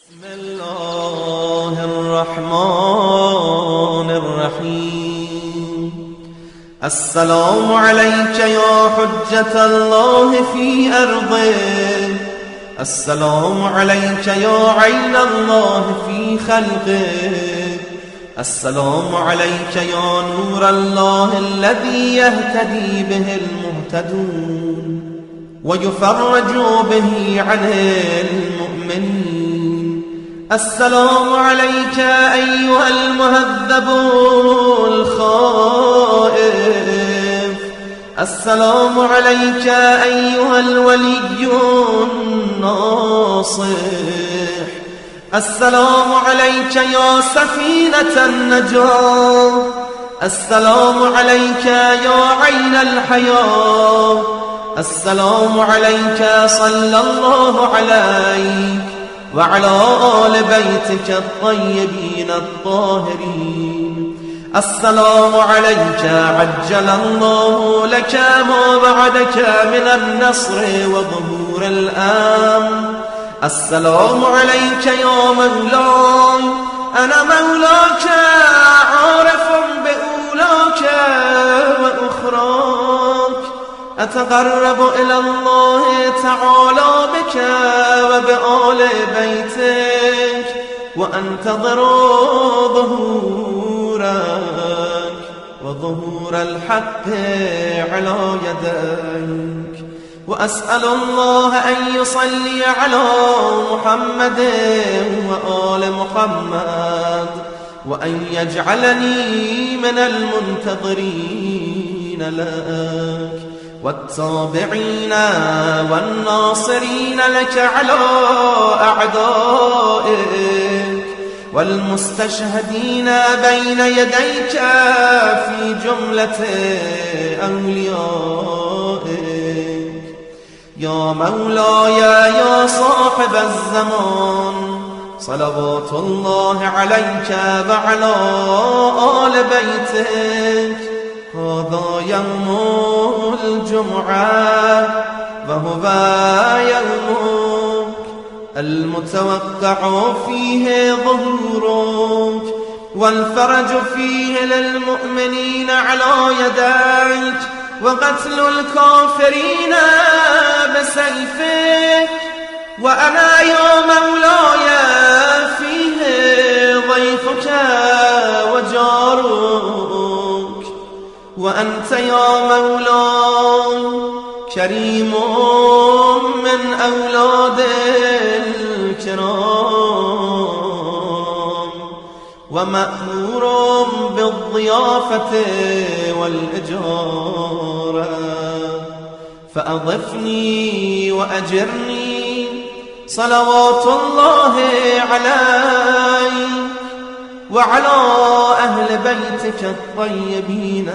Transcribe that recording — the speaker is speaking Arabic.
بسم الله الرحمن الرحيم. السلام عليك يا حجة الله في أرضه، السلام عليك يا عين الله في خلقه، السلام عليك يا نور الله الذي يهتدي به المهتدون ويفرج به عن المؤمنين. السلام عليك أيها المهذب الخائف، السلام عليك أيها الولي الناصح، السلام عليك يا سفينة النجاة، السلام عليك يا عين الحياة، السلام عليك صلى الله عليك وعلى آل بيتك الطيبين الطاهرين. السلام عليك عجل الله لك ما بعدك من النصر وظهور الأمن. السلام عليك يا مولاي، أنا مولاك عارف بأولاك وأخراك، أتقرب إلى الله تعالى بك وبآل بيتك وأنتظر ظهورك وظهور الحق على يديك، وأسأل الله أن يصلي على محمد وآل محمد، وأن يجعلني من المنتظرين لك والتابعين والناصرين لك على أعدائك والمستشهدين بين يديك في جملة أوليائك. يا مولاي يا صاحب الزمان، صلوات الله عليك وعلى آل بيتك. هذا يوم الجمعة وهو يومك المتوقع فيه ظهورك والفرج فيه للمؤمنين على يديك وقتل الكافرين بسيفك. وأنا يا مولاي فيه ضيفك وجارك، وأنت يا مولاي كريم من أولاد الكرام ومأمور بالضيافة والإجارة، فأضفني وأجرني صلوات الله عليك وعلى أهل بيتك الطيبين